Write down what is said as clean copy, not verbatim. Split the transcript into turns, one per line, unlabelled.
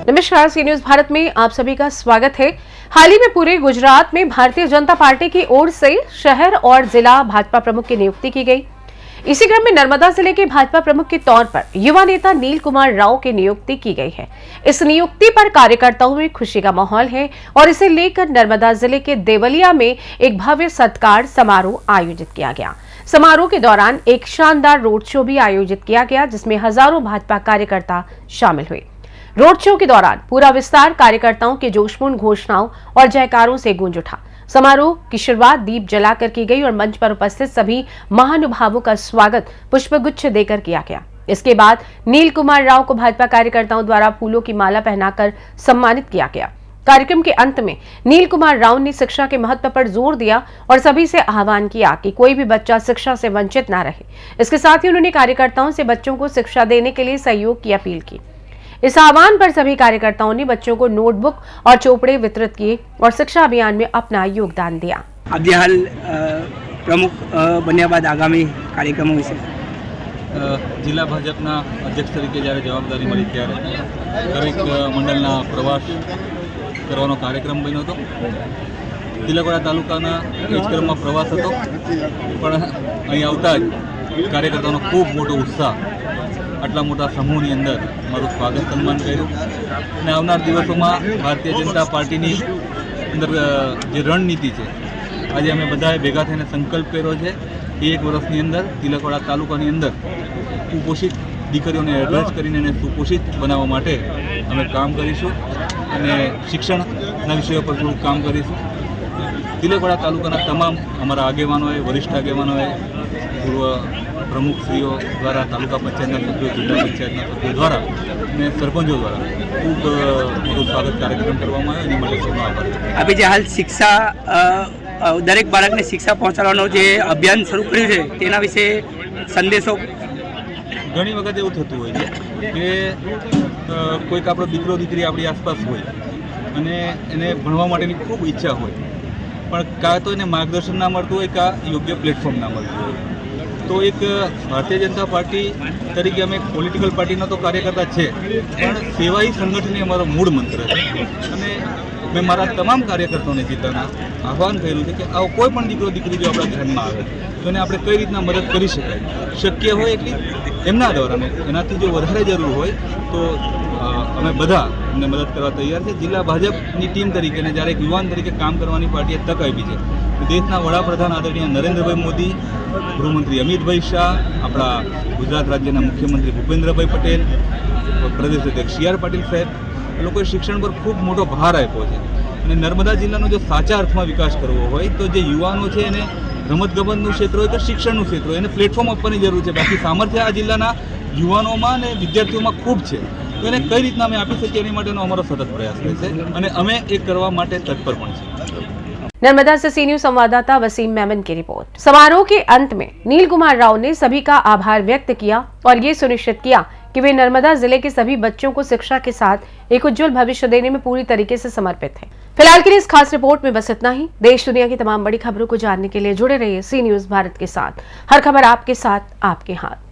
नमस्कार, सी न्यूज भारत में आप सभी का स्वागत है। हाल ही में पूरे गुजरात में भारतीय जनता पार्टी की ओर से शहर और जिला भाजपा प्रमुख की नियुक्ति की गई। इसी क्रम में नर्मदा जिले के भाजपा प्रमुख के तौर पर युवा नेता नील कुमार राव की नियुक्ति की गई है। इस नियुक्ति पर कार्यकर्ताओं में खुशी का माहौल है और इसे लेकर नर्मदा जिले के देवलिया में एक भव्य सत्कार समारोह आयोजित किया गया। समारोह के दौरान एक शानदार रोड शो भी आयोजित किया गया, जिसमें हजारों भाजपा कार्यकर्ता शामिल हुए। रोड शो के दौरान पूरा विस्तार कार्यकर्ताओं के जोशपूर्ण घोषणाओं और जयकारों से गूंज उठा। समारोह की शुरुआत दीप जलाकर की गई और मंच पर उपस्थित सभी महानुभावों का स्वागत पुष्पगुच्छ देकर किया गया। इसके बाद नील कुमार राव को भाजपा कार्यकर्ताओं द्वारा फूलों की माला पहनाकर सम्मानित किया गया। कार्यक्रम के अंत में नील कुमार राव ने शिक्षा के महत्व पर जोर दिया और सभी से आह्वान किया कि कोई भी बच्चा शिक्षा से वंचित न रहे। इसके साथ ही उन्होंने कार्यकर्ताओं से बच्चों को शिक्षा देने के लिए सहयोग की अपील की। इस आह्वान पर सभी कार्यकर्ताओं ने बच्चों को नोटबुक और चोपड़े वितरित किए और शिक्षा अभियान में अपना योगदान दिया।
अब हाल प्रमुख बन्या बाद आगामी कार्यक्रमों विषय
जिला भाजपना अध्यक्ष तरीके જ્યારે જવાબદારી મળી ત્યારે દરેક મંડળના પ્રવાસ કરવાનો કાર્યક્રમ બન્યો હતો। તિલકવાડા તાલુકાના એ જ ક્રમમાં પ્રવાસ હતો, પણ અહીં આવતા જ કાર્યકર્તાઓનો ખૂબ મોટો ઉત્સાહ આટલા મોટા સમૂહની અંદર મારું સ્વાગત સન્માન કર્યું અને આવનાર દિવસોમાં ભારતીય જનતા પાર્ટીની અંદર જે રણનીતિ છે, આજે અમે બધાએ ભેગા થઈને સંકલ્પ કર્યો છે કે એક વર્ષની અંદર તિલકવાડા તાલુકાની અંદર કુપોષિત દીકરીઓને એડ્રેસ કરીને એને સુપોષિત બનાવવા માટે અમે કામ કરીશું અને શિક્ષણના વિષયો પર થોડું કામ કરીશું। તિલકવાડા તાલુકાના તમામ અમારા આગેવાનોએ, વરિષ્ઠ આગેવાનોએ, પૂર્વ પ્રમુખશ્રીઓ દ્વારા, તાલુકા પંચાયતના સભ્યો, જિલ્લા પંચાયતના સભ્યો દ્વારા અને સરપંચો દ્વારા ખૂબ મોટું સ્વાગત કાર્યક્રમ કરવામાં આવ્યો। એની માટે સૌનો આભાર।
આપણે જે હાલ શિક્ષા દરેક બાળકને શિક્ષા પહોંચાડવાનો જે અભિયાન શરૂ કર્યું છે તેના વિશે સંદેશો
ઘણી વખત એવું થતું હોય છે કે કોઈક આપણો દીકરો દીકરી આપણી આસપાસ હોય અને એને ભણવા માટેની ખૂબ ઈચ્છા હોય, પણ કાં તો એને માર્ગદર્શન ના મળતું હોય, કાં યોગ્ય પ્લેટફોર્મ ના મળતું હોય। તો એક ભારતીય જનતા પાર્ટી તરીકે અમે એક પોલિટિકલ પાર્ટીના તો કાર્યકર્તા છે, પણ સેવા ही સંગઠન અમારો મૂળ મંત્ર છે અને મેં મારા તમામ કાર્યકર્તાઓને જીતાના આહ્વાન કર્યું છે કે આવો કોઈ પણ દીકરો દીકરી જો આપણા ધ્યાનમાં આવે તો એને આપણે કઈ રીતના મદદ કરી શકાય, શક્ય હોય એટલી એમના દ્વારા, એનાથી જો વધારે જરૂર હોય તો અમે બધા એમને મદદ કરવા તૈયાર છે। જિલ્લા ભાજપની ટીમ તરીકે અને જ્યારે એક યુવાન તરીકે કામ કરવાની પાર્ટીએ તક આપી છે। દેશના વડાપ્રધાન આદરણીય નરેન્દ્રભાઈ મોદી, ગૃહમંત્રી અમિતભાઈ શાહ, આપણા ગુજરાત રાજ્યના મુખ્યમંત્રી ભૂપેન્દ્રભાઈ પટેલ, પ્રદેશ અધ્યક્ષ સી આર પાટીલ સાહેબ, એ લોકોએ શિક્ષણ પર ખૂબ મોટો ભાર આપ્યો છે અને નર્મદા જિલ્લાનો જો સાચા અર્થમાં વિકાસ કરવો હોય તો જે યુવાનો છે એને રમતગમતનું ક્ષેત્ર હોય કે શિક્ષણનું ક્ષેત્ર હોય એને પ્લેટફોર્મ આપવાની જરૂર છે। બાકી સામર્થ્ય આ જિલ્લાના યુવાનોમાં અને વિદ્યાર્થીઓમાં ખૂબ છે, તો એને કઈ રીતના અમે આપી શકીએ એની માટેનો અમારો સતત પ્રયાસ રહેશે અને અમે એ કરવા માટે તત્પર પણ છીએ।
नर्मदा से सी न्यूज संवाददाता वसीम मेमन की रिपोर्ट। समारोह के अंत में नील कुमार राव ने सभी का आभार व्यक्त किया और ये सुनिश्चित किया कि वे नर्मदा जिले के सभी बच्चों को शिक्षा के साथ एक उज्जवल भविष्य देने में पूरी तरीके से समर्पित हैं। फिलहाल के लिए इस खास रिपोर्ट में बस इतना ही। देश दुनिया की तमाम बड़ी खबरों को जानने के लिए जुड़े रहिए सी न्यूज भारत के साथ। हर खबर आपके साथ, आपके हाथ।